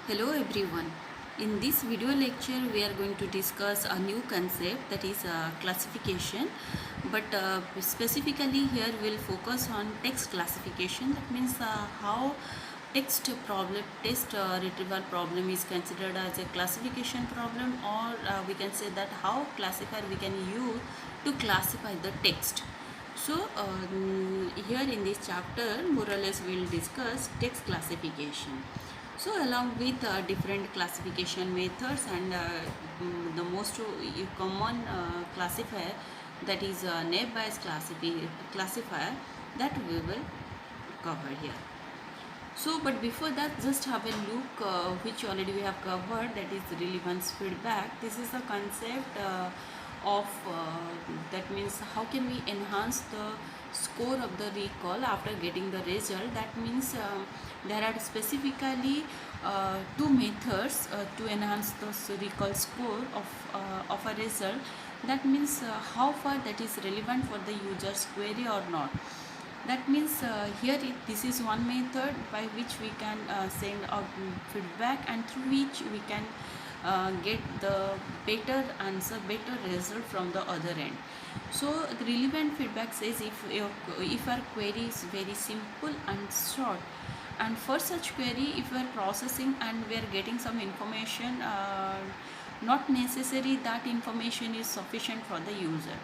Hello everyone. In this video lecture we are going to discuss a new concept, that is classification, but specifically here we will focus on text classification. That means how text retrieval problem is considered as a classification problem, or we can say that how classifier we can use to classify the text. So here in this chapter more or less we will discuss text classification. So along with different classification methods and the most common classifier, that is naive Bayes classifier, that we will cover here. So but before that, just have a look which already we have covered, that is relevance feedback. This is the concept of that means how can we enhance the score of the recall after getting the result. That means there are specifically two methods to enhance the recall score of a result. That means how far that is relevant for the user's query or not. That means this is one method by which we can send out feedback, and through which we can get the better answer, better result from the other end. So the relevant feedback says if our query is very simple and short, and for such query if we are processing and we are getting some information, not necessary that information is sufficient for the user.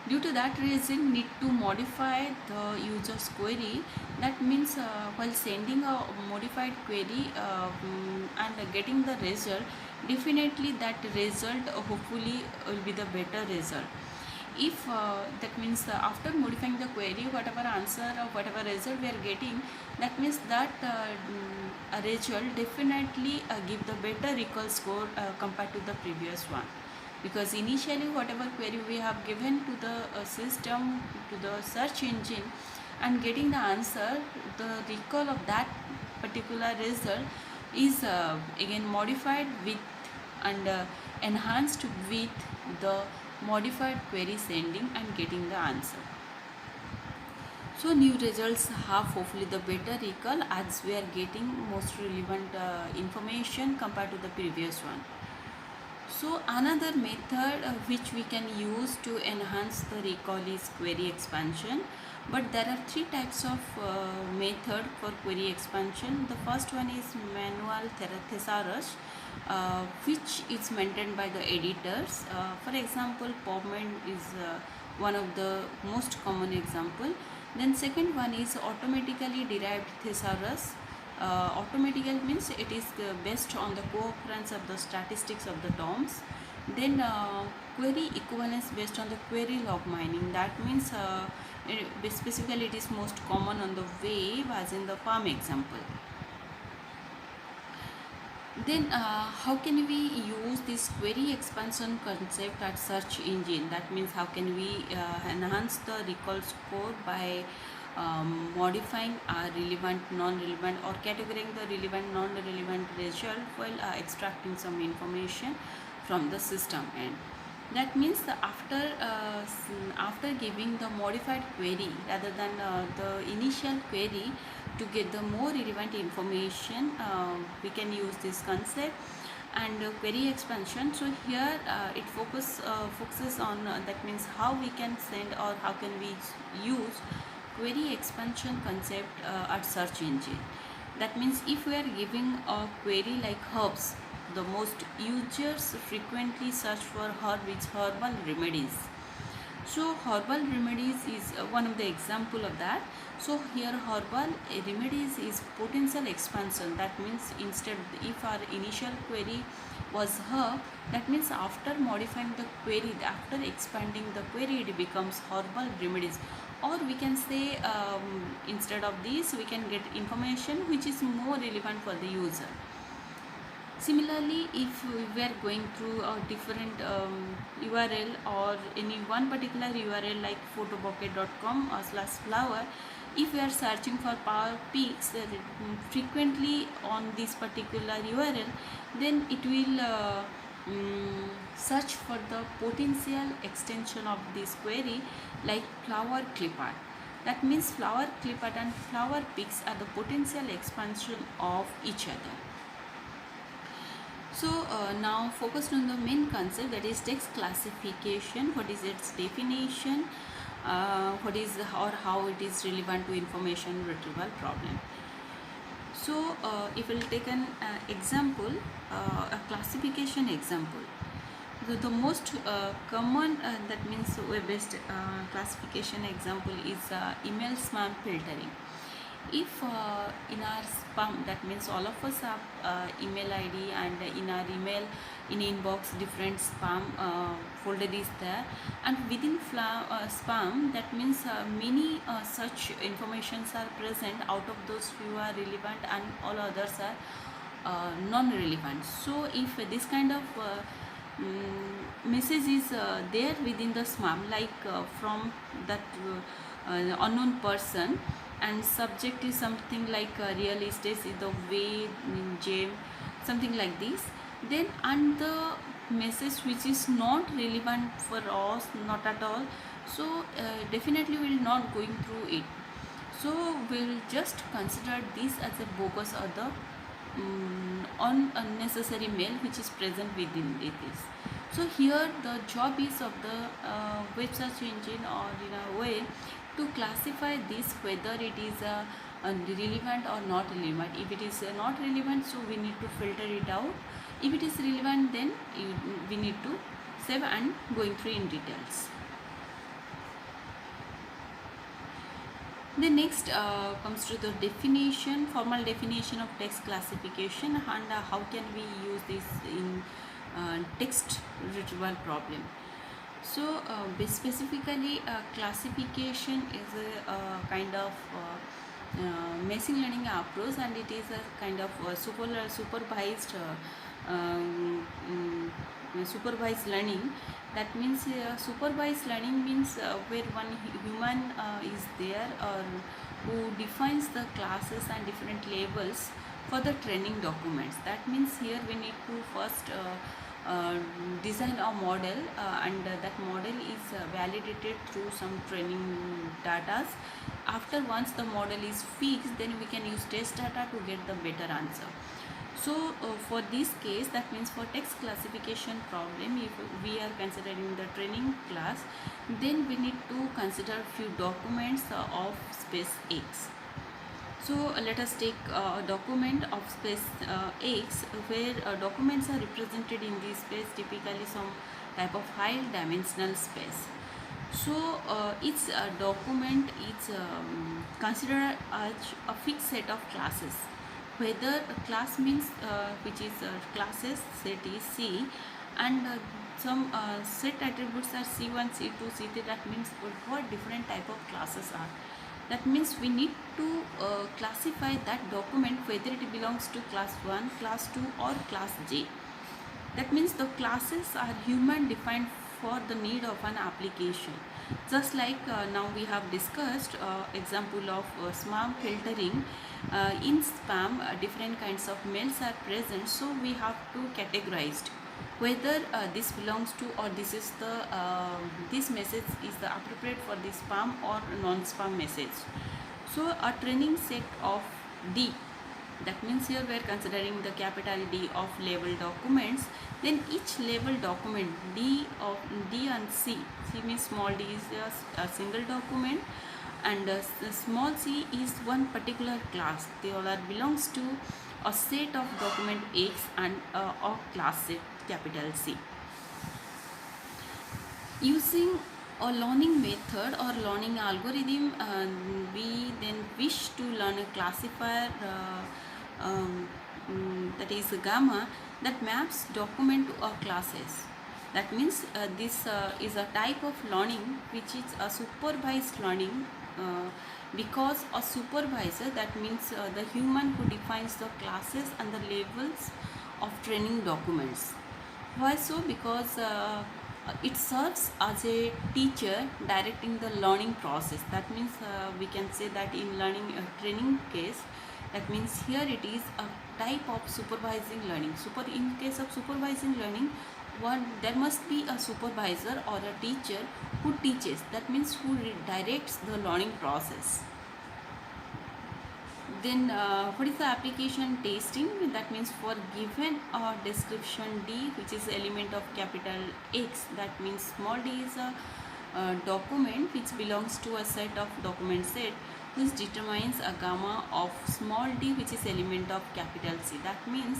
Due to that reason, need to modify the user's query. That means while sending a modified query and getting the result, definitely that result hopefully will be the better result. If that means after modifying the query, whatever answer or whatever result we are getting, that means that a result definitely give the better recall score compared to the previous one. Because initially whatever query we have given to the system, to the search engine, and getting the answer, the recall of that particular result is again modified with and enhanced with the modified query sending and getting the answer. So new results have hopefully the better recall, as we are getting most relevant information compared to the previous one. So another method which we can use to enhance the recall is query expansion. But there are three types of method for query expansion. The first one is manual thesaurus, which is maintained by the editors. For example, PubMed is one of the most common example. Then second one is automatically derived thesaurus. Automatically means it is based on the co-occurrence of the statistics of the terms. Then query equivalence based on the query log mining. That means specifically it is most common on the web, as in the PALM example. Then how can we use this query expansion concept at search engine? That means how can we enhance the recall score by modifying relevant, non-relevant, or categorizing the relevant, non-relevant result while extracting some information from the system end. That means after giving the modified query rather than the initial query, to get the more relevant information, we can use this concept and query expansion. So here it focuses on that means how we can send or how can we use query expansion concept at search engine. That means if we are giving a query like herbs, the most users frequently search for herbal remedies. So herbal remedies is one of the example of that. So here herbal remedies is potential expansion. That means instead, if our initial query was herb, that means after modifying the query, after expanding the query, it becomes herbal remedies. Or we can say instead of this, we can get information which is more relevant for the user. Similarly, if we are going through a different URL or any one particular URL like photobouquet.com or /flower, if we are searching for power peaks frequently on this particular URL, then it will search for the potential extension of this query like flower clipart. That means flower clipart and flower peaks are the potential expansion of each other. So now focused on the main concept, that is text classification. What is its definition? What is or how it is relevant to information retrieval problem. So if we'll take an example, a classification example. The most common, that means web-based classification example is email spam filtering. If in our spam, that means all of us have email ID, and in our email in inbox different spam folder is there, and within spam, that means many such informations are present. Out of those, few are relevant and all others are non-relevant. So if this kind of message is there within the spam, like from that unknown person, and subject is something like real estate is the way gem, something like this, then and the message which is not relevant for us, not at all, so definitely we will not going through it. So we'll just consider this as a bogus or the unnecessary mail which is present within it is. So here the job is of the web search engine, or in a way to classify this whether it is relevant or not relevant. If it is not relevant, so we need to filter it out. If it is relevant, then we need to save and going through in details. The next comes to the definition, formal definition of text classification, and how can we use this in text retrieval problem. So specifically classification is a kind of machine learning approach, and it is a kind of supervised supervised learning. That means supervised learning means where one human is there, or who defines the classes and different labels for the training documents. That means here we need to first design a model, and that model is validated through some training data. After once the model is fixed, then we can use test data to get the better answer. So for this case, that means for text classification problem, if we are considering the training class, then we need to consider few documents of space X. So let us take a document of space X, where documents are represented in this space, typically some type of high dimensional space. So each document is considered as a fixed set of classes. Whether a class means which is classes set is C, and some set attributes are C1, C2, C3. That means what different type of classes are. That means we need to classify that document whether it belongs to class 1, class 2 or class J. That means the classes are human defined for the need of an application. Just like now we have discussed example of spam filtering. In spam, different kinds of mails are present, so we have to categorize whether this belongs to, or this is the this message is the appropriate for the spam or non-spam message. So a training set of D, that means here we are considering the capital D of label documents. Then each label document, D and C means small d is a single document, and small c is one particular class. They all are belongs to a set of document X and a class set capital C. Using a learning method or learning algorithm, we then wish to learn a classifier that is gamma, that maps document to a classes. That means this is a type of learning which is a supervised learning, because a supervisor, that means the human who defines the classes and the labels of training documents. Why so? Because it serves as a teacher directing the learning process. That means we can say that in learning training case, that means here it is a type of supervising learning. In case of supervising learning, there must be a supervisor or a teacher who teaches. That means who directs the learning process. Then what is the application testing? That means for given description D, which is element of capital X, that means small d is a document which belongs to a set of document set which determines a gamma of small d, which is element of capital C. That means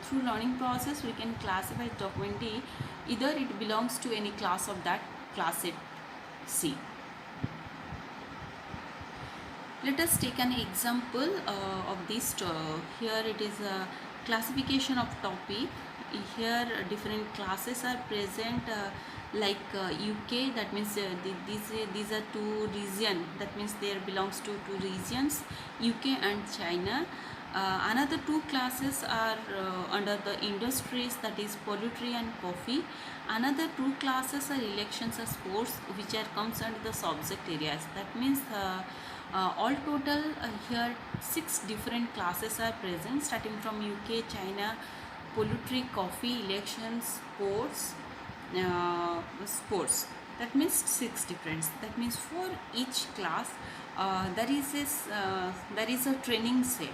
through learning process we can classify document D, either it belongs to any class of that class set C. Let us take an example of this. Here it is a classification of topic. Here different classes are present, like UK, that means these are two region, that means there belongs to two regions, UK and China. Another two classes are under the industries, that is poultry and coffee. Another two classes are elections and sports, which are comes under the subject areas. That means all total here 6 different classes are present, starting from UK, China, poultry, coffee, elections, sports. That means 6 different. That means for each class there is a training set.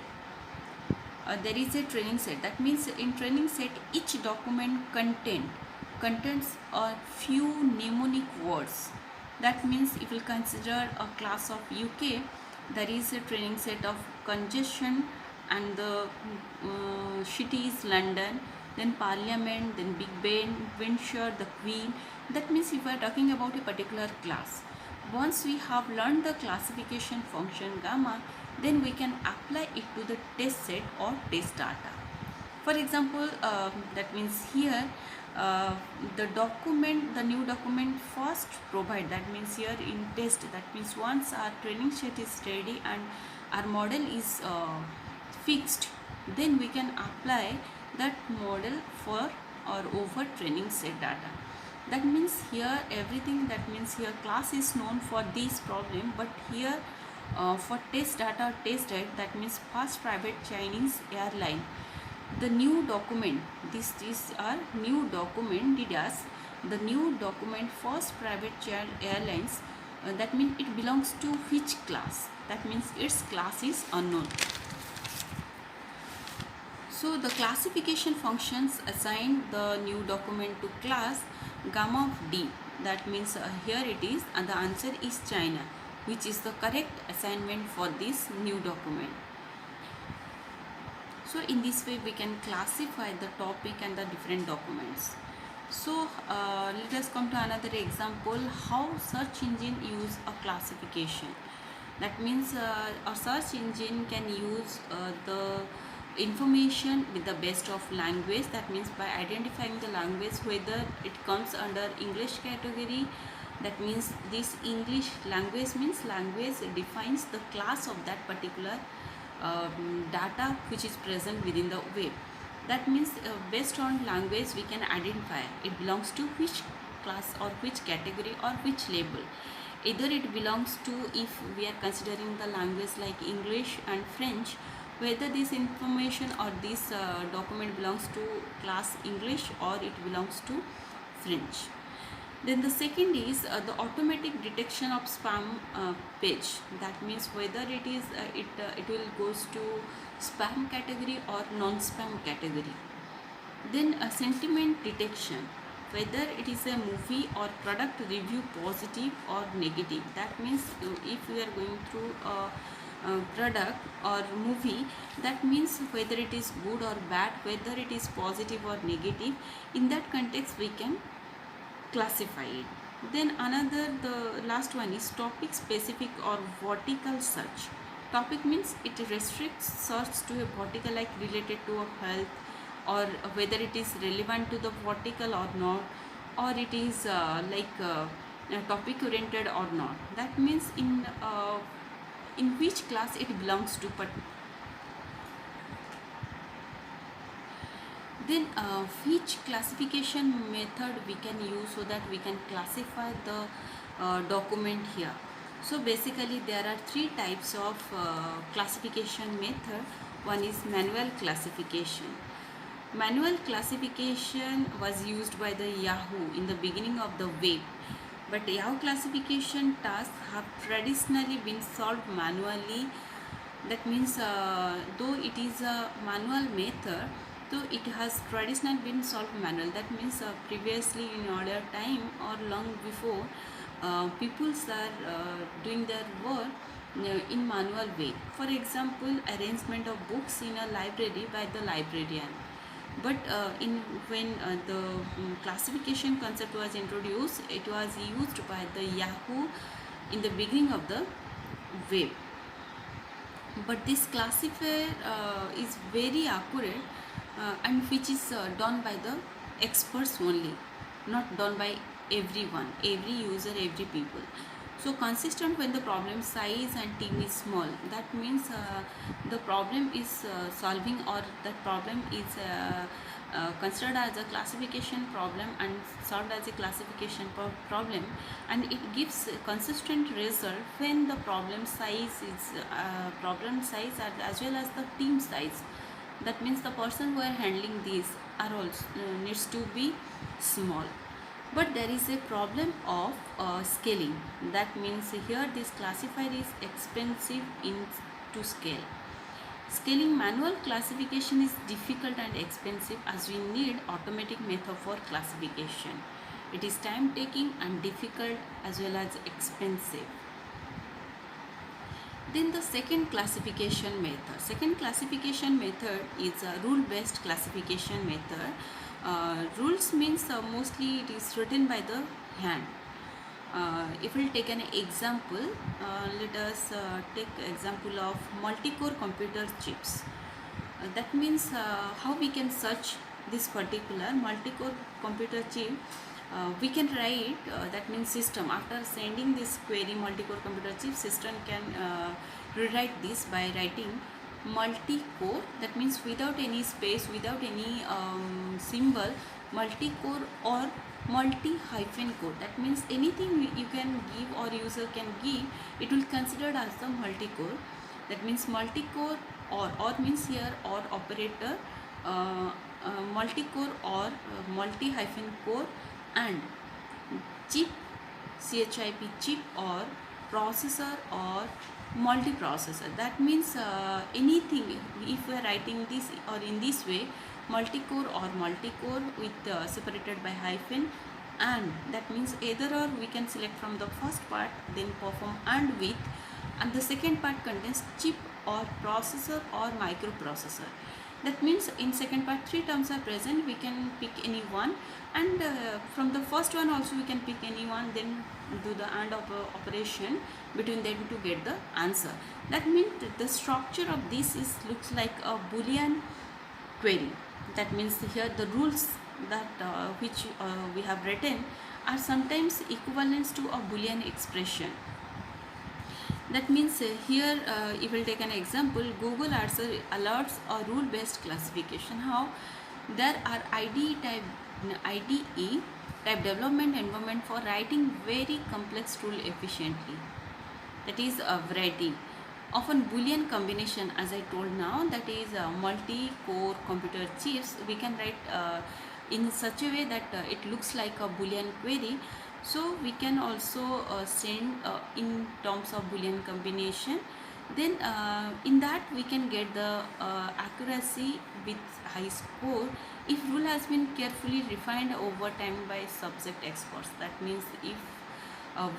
That means in training set each document contains a few mnemonic words. That means if you consider a class of UK, there is a training set of congestion, and the city is London, then Parliament, then Big Ben, Windsor, the Queen. That means if we are talking about a particular class, once we have learned the classification function gamma, then we can apply it to the test set or test data. For example, that means here the new document first provide, that means here in test, that means once our training set is ready and our model is fixed, then we can apply that model for or over training set data. That means here everything, that means here class is known for this problem, but here for test data, test date, that means First Private Chinese Airline, the new document, these are new document DDAS, the new document First Private Airlines, that means it belongs to which class, that means its class is unknown. So the classification functions assign the new document to class gamma of D, that means here it is, and the answer is China, which is the correct assignment for this new document. So in this way we can classify the topic and the different documents. So let us come to another example, how search engine use a classification. That means a search engine can use the information with the best of language, that means by identifying the language whether it comes under English category. That means this English language means language defines the class of that particular data which is present within the web. That means based on language we can identify it belongs to which class or which category or which label. Either it belongs to, if we are considering the language like English and French, whether this information or this document belongs to class English or it belongs to French. Then the second is the automatic detection of spam page. That means whether it is it will goes to spam category or non-spam category. Then a sentiment detection, whether it is a movie or product review positive or negative. That means if we are going through a product or movie, that means whether it is good or bad, whether it is positive or negative, in that context we can classify it. Then another, the last one is topic specific or vertical search. Topic means it restricts search to a vertical, like related to a health, or whether it is relevant to the vertical or not, or it is topic oriented or not. That means in which class it belongs to. But then which classification method we can use so that we can classify the document here. So basically there are 3 types of classification method. One is manual classification. Manual classification was used by the Yahoo in the beginning of the web, but Yahoo classification tasks have traditionally been solved manually That means though it is a manual method, so it has traditionally been solved manual. That means previously in older time or long before, peoples are doing their work in manual way. For example, arrangement of books in a library by the librarian. But in when the classification concept was introduced, it was used by the Yahoo in the beginning of the web. But this classifier is very accurate, and which is done by the experts only, not done by everyone, every user, every people. So consistent when the problem size and team is small, that means the problem is solving, or that problem is considered as a classification problem and solved as a classification problem, and it gives consistent result when the problem size is as well as the team size. That means the person who are handling these are also needs to be small. But there is a problem of scaling. That means here this classifier is expensive in to scale. Scaling manual classification is difficult and expensive, as we need automatic method for classification. It is time taking and difficult as well as expensive. Then the second classification method. Second classification method is a rule-based classification method. Rules means mostly it is written by the hand. If we'll take an example, let us take example of multi-core computer chips. That means how we can search this particular multi-core computer chip. We can write, that means system, after sending this query multi-core computer chip, system can rewrite this by writing multi-core, that means without any space, without any symbol, multi-core or multi-hyphen core. That means anything you can give or user can give, it will considered as the multi-core. That means multi-core, or means here or operator, multi-core or multi-hyphen core, and chip, chip, or processor or multiprocessor. That means anything, if we are writing this or in this way, multi-core or multi-core with separated by hyphen, and that means either or we can select from the first part, then perform and with, and the second part contains chip or processor or microprocessor. That means in second part 3 terms are present, we can pick any one, and from the first one also we can pick any one, then do the AND operation between them to get the answer. That means the structure of this is looks like a Boolean query. That means here the rules that which we have written are sometimes equivalent to a Boolean expression. That means here if we'll take an example, Google answer alerts a rule-based classification. How? There are IDE type development environment for writing very complex rule efficiently. That is a variety. Often Boolean combination, as I told now, that is multi-core computer chips, we can write in such a way that it looks like a Boolean query. So we can also send in terms of Boolean combination. Then in that we can get the accuracy with high score if rule has been carefully refined over time by subject experts. That means if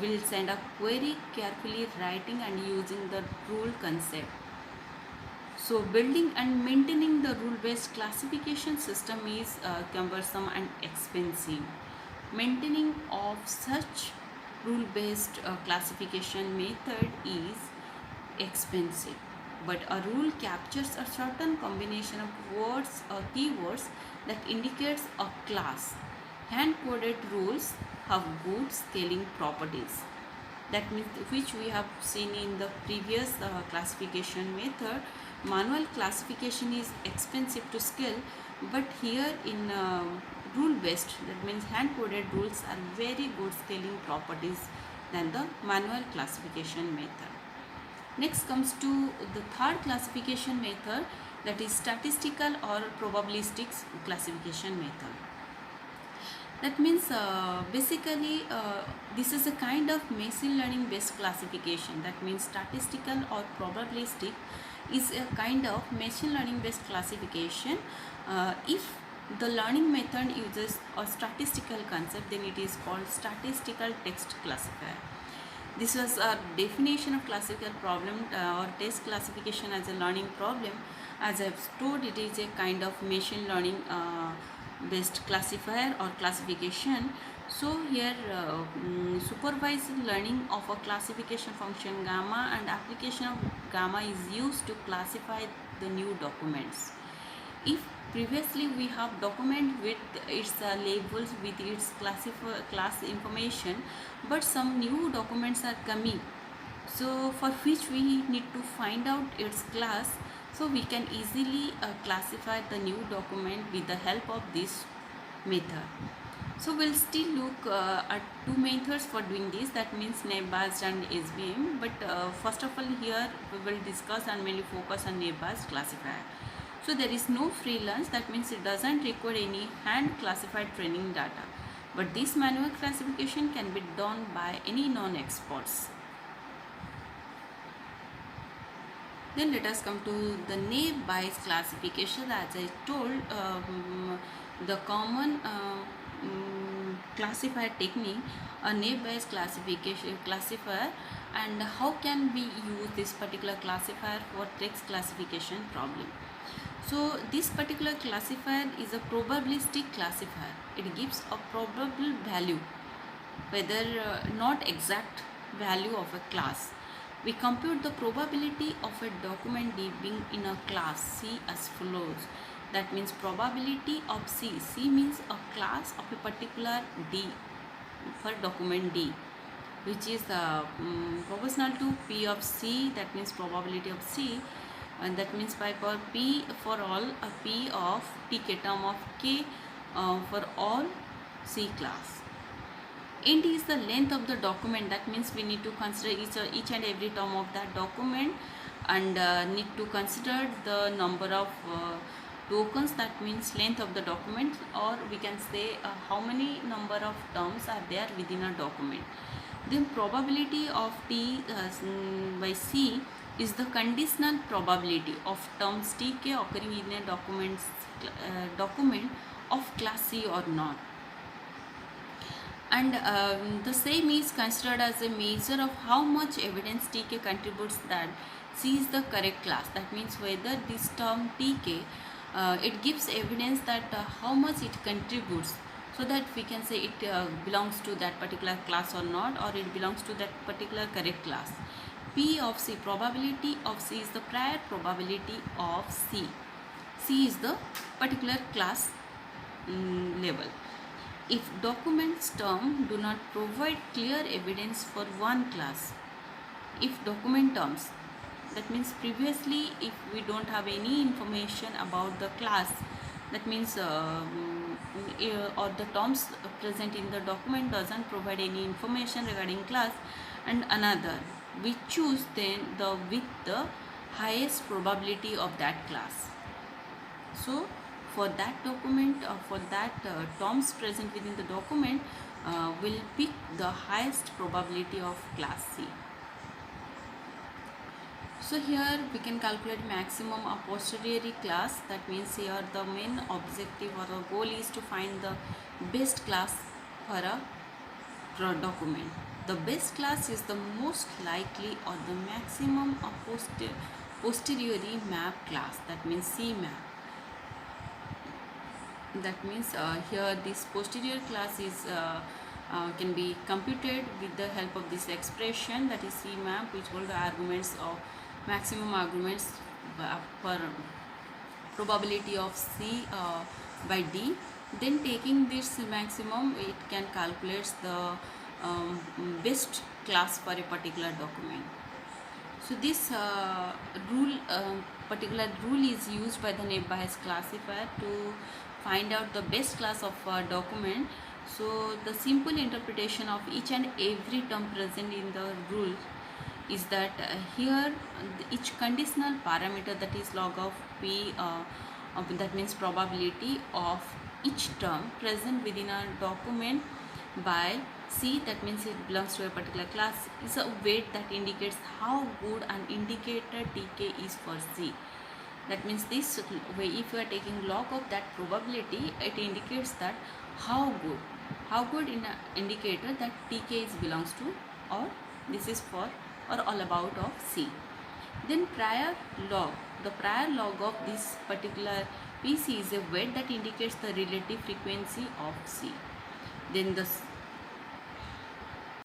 we'll send a query carefully writing and using the rule concept. So building and maintaining the rule-based classification system is cumbersome and expensive. Maintaining of such rule-based classification method is expensive, but a rule captures a certain combination of words or keywords that indicates a class. Hand-coded rules have good scaling properties. That means which we have seen in the previous classification method. Manual classification is expensive to scale, but here in rule-based, that means hand-coded rules are very good scaling properties than the manual classification method. Next comes to the third classification method, that is statistical or probabilistic classification method. That means basically this is a kind of machine learning based classification. That means statistical or probabilistic is a kind of machine learning based classification. If the learning method uses a statistical concept, then it is called statistical text classifier. This was a definition of classical problem or text classification as a learning problem. As I've told, it is a kind of machine learning based classifier or classification. So here supervised learning of a classification function gamma and application of gamma is used to classify the new documents. If previously we have document with its labels with its class information, but some new documents are coming, so for which we need to find out its class, so we can easily classify the new document with the help of this method. So we'll still look at two methods for doing this, that means naive-Bayes and SVM, but first of all here we will discuss and mainly focus on naive-Bayes classifier. So there is no free lunch, that means it doesn't require any hand classified training data, but this manual classification can be done by any non-experts. Then let us come to the naive-Bayes classification. As I told, the common classifier technique, a naive-Bayes classifier, and how can we use this particular classifier for text classification problem. So this particular classifier is a probabilistic classifier. It gives a probable value, whether not exact value of a class. We compute the probability of a document D being in a class C as follows. That means probability of C. C means a class of a particular D for document D, which is proportional to P of C. That means probability of C, and that means by power P for all a P of Tk term of K for all C class. Int is the length of the document. That means we need to consider each and every term of that document, and need to consider the number of tokens, that means length of the document, or we can say how many number of terms are there within a document. Then probability of T by C is the conditional probability of terms Tk occurring in a document of class C or not. And the same is considered as a measure of how much evidence Tk contributes that C is the correct class. That means whether this term Tk it gives evidence that how much it contributes, so that we can say it belongs to that particular class or not, or it belongs to that particular correct class. P of C, probability of C is the prior probability of C. C is the particular class level. If documents term do not provide clear evidence for one class, if document terms, that means previously if we don't have any information about the class, that means or the terms present in the document doesn't provide any information regarding class, and another we choose then with the highest probability of that class. So for that document or for that terms present within the document, will pick the highest probability of class C. So here we can calculate maximum a posteriori class. That means here the main objective or the goal is to find the best class for a document. The best class is the most likely or the maximum a posteriori map class. That means C map. That means here this posterior class is can be computed with the help of this expression, that is C map, which hold the arguments of maximum arguments for probability of C by D. Then taking this maximum, it can calculate the best class for a particular document. So this particular rule is used by the naive-Bayes classifier to find out the best class of a document. So the simple interpretation of each and every term present in the rule is that here each conditional parameter, that is log of P that means probability of each term present within a document by C, that means it belongs to a particular class, is a weight that indicates how good an indicator Tk is for C. That means this way, if you are taking log of that probability, it indicates that how good in an indicator that Tk is belongs to, or this is for or all about of C. Then prior log, the prior log of this particular PC is a weight that indicates the relative frequency of C. Then the